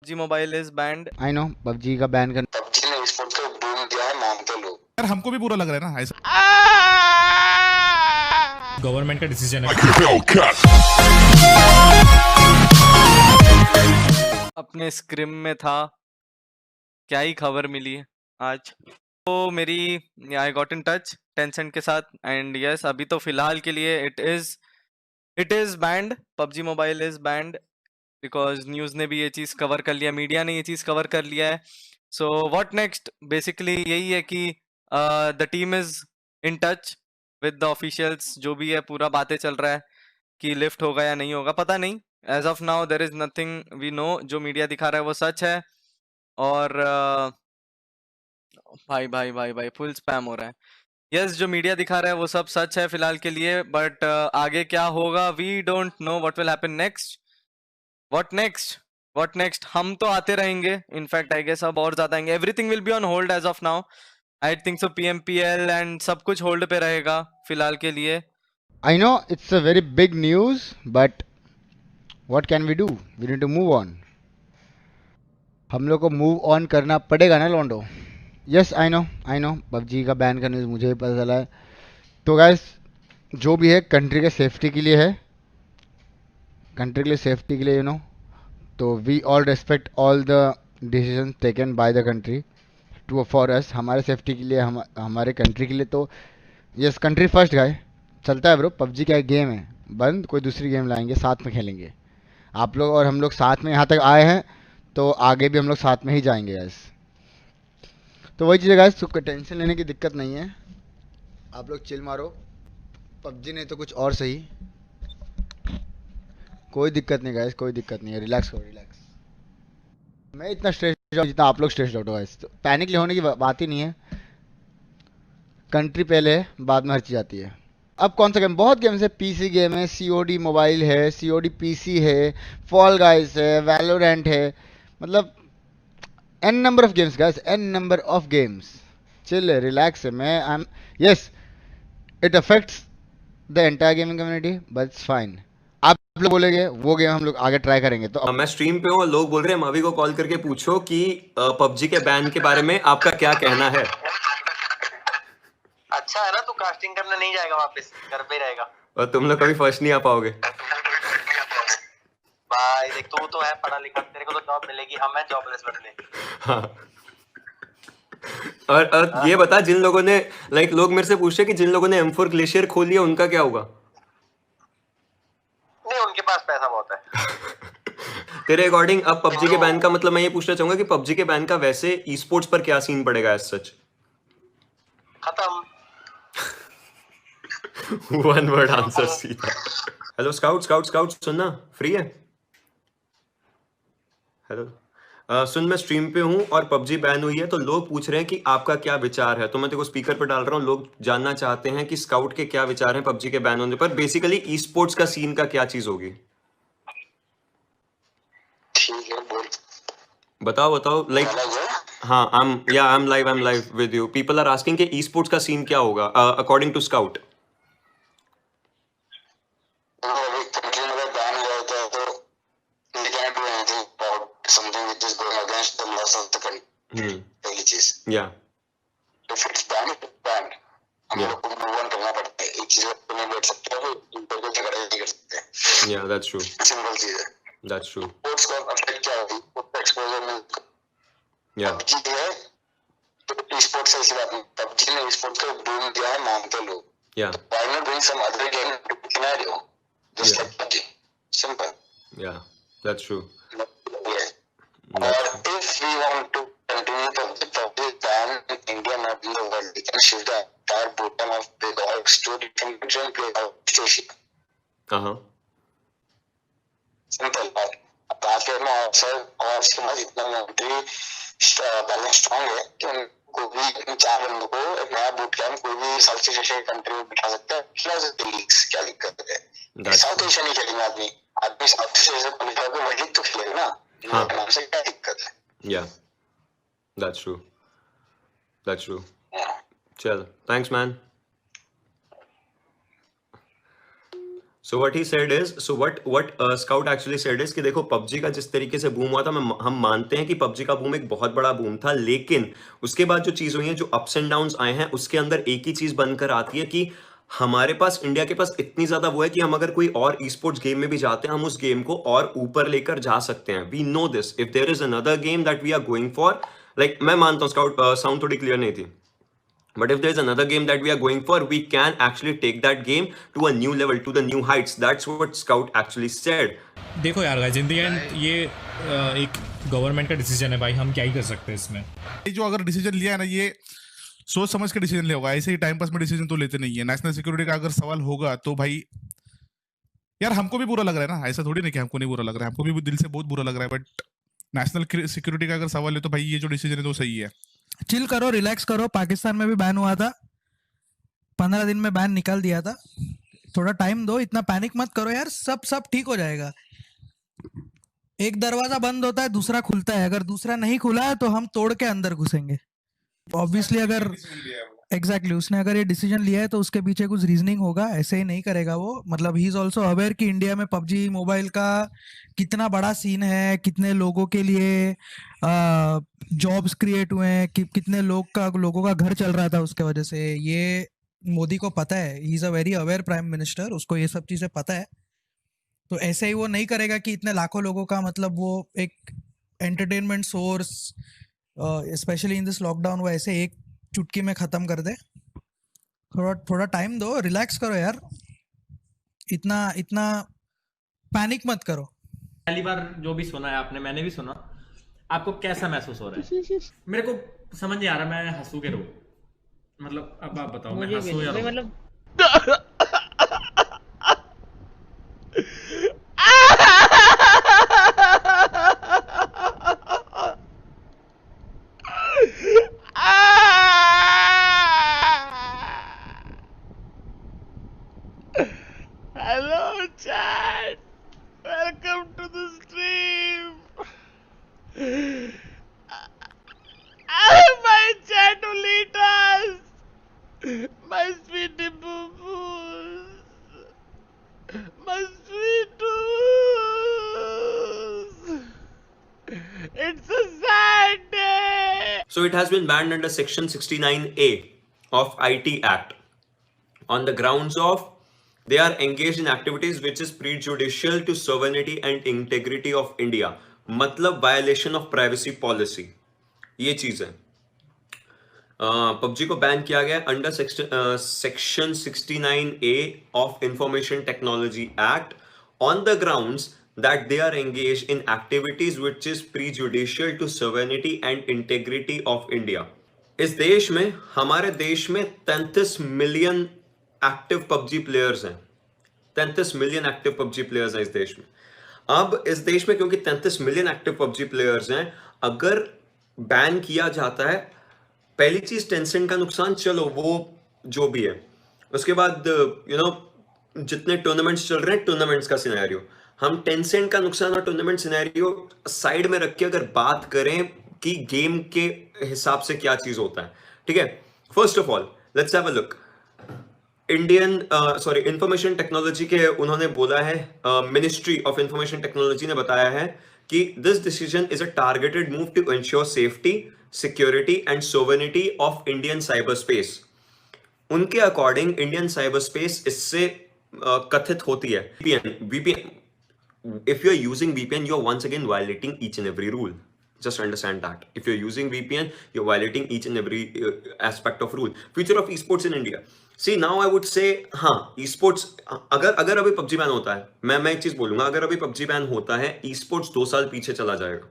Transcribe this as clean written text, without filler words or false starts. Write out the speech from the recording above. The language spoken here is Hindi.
PUBG Mobile is banned. I know PUBG का बैन कर पबजी ने स्पोर्ट्स को बूम दिया है मानते लोग। यार हमको भी बुरा लग रहा है ना ऐसा गवर्नमेंट का डिसीजन है। अपने स्क्रिम में था, क्या ही खबर मिली है आज। तो मेरी I got in touch Tencent के साथ एंड यस अभी तो फिलहाल के लिए it is band. PUBG mobile is band because news ने भी ये चीज़ कवर कर लिया, मीडिया ने ये चीज़ कवर कर लिया है। सो व्हाट नेक्स्ट, बेसिकली यही है कि the team is in touch with the officials, जो भी है पूरा बातें चल रहा है कि लिफ्ट होगा या नहीं होगा, पता नहीं। As of now there is nothing we know, जो मीडिया दिखा रहा है वो सच है। और भाई भाई भाई भाई फुल स्पैम हो रहा है। यस जो मीडिया दिखा रहा है वो सब सच है फिलहाल के लिए, बट आगे क्या होगा we don't know what will happen next. What next, what next, हम तो आते रहेंगे, इनफैक्ट आई गेस अब और ज्यादा आएंगे। Everything will be on hold as of now, I think so. PMPL and सब कुछ होल्ड पे रहेगा फिलहाल के लिए। I know it's a very big news but what can we do, we need to move on. हम लोग को मूव ऑन करना पड़ेगा ना लॉन्डो। यस आई नो पबजी का बैन का न्यूज़ मुझे भी पता चला है। तो गाइस जो भी है कंट्री के सेफ्टी के लिए है, कंट्री के लिए सेफ्टी के लिए यू नो। तो we all respect all the decision taken by the country to for us, हमारे सेफ्टी के लिए, हमारे कंट्री के लिए। तो यस कंट्री फर्स्ट गाय चलता है ब्रो। पबजी क्या गेम है बंद, कोई दूसरी गेम लाएंगे साथ में खेलेंगे। आप लोग और हम लोग साथ में यहाँ तक आए हैं तो आगे भी हम लोग साथ में ही जाएंगे गाइस। तो वही चीज़ है गाइस, कोई टेंशन लेने की दिक्कत नहीं है, आप लोग चिल मारो। पबजी नहीं तो कुछ और सही, कोई दिक्कत नहीं गाइस, कोई दिक्कत नहीं है, रिलैक्स करो रिलैक्स। मैं इतना स्ट्रेस हूँ जितना आप लोग स्ट्रेस आउट हो गाइस, तो पैनिक होने की बात ही नहीं है। कंट्री पहले है, बाद में हर चीज़ आती है। अब कौन सा गेम, बहुत गेम्स है, पीसी गेम है, COD मोबाइल है, COD PC है, फॉल गाइस है, वैलोरेंट है, मतलब n number of games guys, n number of games. Chill है, रिलैक्स है। मैं I am yes it affects the entire gaming community but it's fine. आप लोग बोलेंगे वो गेम हम लोग आगे ट्राई करेंगे तो मैं स्ट्रीम पे हूँ और लोग बोल रहे हैं मवी को कॉल करके पूछो कि पबजी के बैन के बारे में आपका क्या कहना है। अच्छा है ना, तू कास्टिंग करने नहीं जाएगा, वापस घर पे ही रहेगा। और तुम लोग कभी फर्स्ट नहीं आ पाओगे। भाई देख तू तो है पढ़ा लिखा, तेरे को तो जॉब मिलेगी, हम है जॉबलेस बंदे। हाँ। और ये बता, जिन लोगों ने लोग मेरे से पूछे कि जिन लोगों ने M4 ग्लेशियर खोल लिया उनका क्या होगा। नहीं उनके पास पैसा बहुत है। तेरे अकॉर्डिंग अब पबजी के बैन का मतलब, मैं ये पूछना चाहूंगा कि पबजी के बैन का वैसे ई स्पोर्ट्स पर क्या सीन पड़ेगा एज सच। खत्म। वन वर्ड आंसर सीधा। हेलो स्काउट स्काउट स्काउट, सुनना फ्री है। हेलो सुन, मैं स्ट्रीम पे हूँ और पबजी बैन हुई है तो लोग पूछ रहे हैं कि आपका क्या विचार है, तो मैं तेरे को स्पीकर पर डाल रहा हूँ। लोग जानना चाहते हैं कि स्काउट के क्या विचार हैं पबजी के बैन होने पर, बेसिकली ई स्पोर्ट्स का सीन का क्या चीज होगी। ठीक है बोल। बताओ बताओ हाँ I am live with you. People are asking कि ई स्पोर्ट्स का सीन क्या होगा अकॉर्डिंग टू स्काउट। अभी कंट्री में अगर बैन हो जाता है तो they cannot do anything about something which is going against the laws of the country। पहली चीज या if it's banned it's banned। हम Yeah. लोग को मूव ऑन करना पड़ता है, एक चीज पे नहीं बैठ सकते हो, ऊपर को झगड़ा नहीं कर सकते। या दैट्स ट्रू, सिंपल चीज है। That's true. स्पोर्ट्स को अफेक्ट क्या होगी, उसको एक्सपोजर में या पबजी है तो ई स्पोर्ट्स ऐसी बात नहीं, पबजी ने ई स्पोर्ट्स को बूम दिया है मानते लोग। या why not doing some other game scenario just like PUBG, simple. Yeah that's true. और if we want to continue the ban in India, not in the world, we can shift the entire bottom of big orgs to different PlayStation। हाँ सिंपल बात। बात करना और समझ इतना मॉनिटरी बैलेंस स्ट्रॉन्ग है कि उनको भी चार बंदों को एक नया बूट कैंप कोई भी साउथ एशिया कंट्री में बिठा सकता है, प्लस लीग्स। क्या दिक्कत है, साउथ एशिया नहीं खेलेंगे आदमी, आदमी साउथ एशिया से क्वालिफाई होकर वही तो खेलेगा ना। हाँ। नाम से क्या दिक्कत है। या दैट्स ट्रू, दैट्स ट्रू। चल thanks man. So what he said is, so what Scout actually said is कि देखो PUBG का जिस तरीके से बूम हुआ था, हम मानते हैं कि PUBG का बूम एक बहुत बड़ा बूम था, लेकिन उसके बाद जो चीज हुई है, जो अप्स एंड डाउन्स आए हैं, उसके अंदर एक ही चीज बनकर आती है कि हमारे पास, इंडिया के पास इतनी ज्यादा वो है कि हम अगर कोई और ई स्पोर्ट्स गेम में भी जाते हैं, हम उस गेम को और ऊपर लेकर जा सकते हैं. We know this. If there is another game that we are going for, like मैं मानता हूँ स्काउट साउंड थोड़ी क्लियर नहीं थी, but if there is another game that we are going for, we can actually take that game to a new level, to the new heights. That's what Scout actually said. देखो यार गाइस, इन द एंड ये एक गवर्नमेंट का डिसीजन है भाई, हम क्या ही कर सकते हैं इसमें. ये जो अगर डिसीजन लिया है ना, ये सोच समझ के डिसीजन लिया होगा. ऐसे ही टाइम पास में डिसीजन तो लेते नहीं है. नेशनल सिक्योरिटी का अगर सवाल होगा तो भाई यार हमको भी बुरा लग रहा है ना, ऐसा थोड़ी नहीं कि हमको नहीं बुरा लग रहा है, हमको भी दिल से बहुत बुरा लग रहा है. बट नेशनल सिक्योरिटी का अगर सवाल है तो भाई ये जो डिसीजन है तो सही है. चिल करो, रिलैक्स करो. पाकिस्तान में भी बैन हुआ था, 15 दिन में बैन निकाल दिया था. थोड़ा टाइम दो, इतना पैनिक मत करो यार. सब ठीक हो जाएगा. एक दरवाजा बंद होता है, दूसरा खुलता है. अगर दूसरा नहीं खुला है तो हम तोड़ के अंदर घुसेंगे. ऑब्वियसली अगर एग्जैक्टली उसने अगर ये डिसीजन लिया है तो उसके पीछे कुछ रीजनिंग होगा. ऐसे ही नहीं करेगा वो. मतलब ही इज ऑल्सो अवेयर कि इंडिया में पबजी मोबाइल का कितना बड़ा सीन है, कितने लोगों के लिए जॉब्स क्रिएट हुए हैं, कितने लोगों का घर चल रहा था उसके वजह से. ये मोदी को पता है. He is a very aware prime minister. उसको ये सब चीजें पता है. तो ऐसे ही वो नहीं करेगा कि इतने लाखों लोगों का, मतलब वो एक entertainment source specially in this lockdown, वो ऐसे एक चुटकी में खत्म कर दे. थोड़ा टाइम दो, रिलैक्स करो यार. इतना पैनिक मत करो. पहली बार जो भी सुना है आपने, मैंने भी सुना. आपको कैसा महसूस हो रहा है? मेरे को समझ नहीं आ रहा मैं हंसू के रो. मतलब अब आप बताओ, मैं हंसू या रो? मतलब Hello chat, welcome to the stream. My chatolitas, my sweetie boo-boos, my sweetos. It's a sad day. So it has been banned under Section 69A of IT Act on the grounds of they are engaged in activities which is prejudicial to sovereignty and integrity of India. मतलब violation of privacy policy. ये चीज है. PUBG को बैन किया गया under section 69A of Information Technology Act on the grounds that they are engaged in activities which is prejudicial to sovereignty and integrity of India. इस देश में, हमारे देश में 33 मिलियन एक्टिव PUBG प्लेयर्स हैं. 33 मिलियन एक्टिव PUBG प्लेयर्स हैं इस देश में. अब इस देश में क्योंकि 33 मिलियन एक्टिव PUBG प्लेयर्स हैं, अगर बैन किया जाता है, पहली चीज टेंसेंट का नुकसान, चलो वो जो भी है. उसके बाद जितने टूर्नामेंट्स चल रहे हैं, टूर्नामेंट्स का सिनेरियो, हम टेंसेंट का नुकसान और टूर्नामेंट सिनेरियो साइड में रख के अगर बात करें कि गेम के हिसाब से क्या चीज होता है. ठीक है, first of all let's have a look. Information technology के उन्होंने बोला है, मिनिस्ट्री ऑफ इंफॉर्मेशन टेक्नोलॉजी ने बताया है कि this decision is a targeted move to ensure safety, security and sovereignty of Indian cyber space. उनके अकॉर्डिंग इंडियन साइबर स्पेस इससे कथित होती है. VPN, if you're using VPN, you're once again violating each and every rule. Just understand that. If you're using VPN, you're violating each and every aspect of rule. Future of esports in India. See, now I would say, हाँ, esports, अगर अभी PUBG बैन होता है, मैं एक चीज बोलूंगा, अगर अभी PUBG बैन होता है, esports 2 साल पीछे चला जाएगा.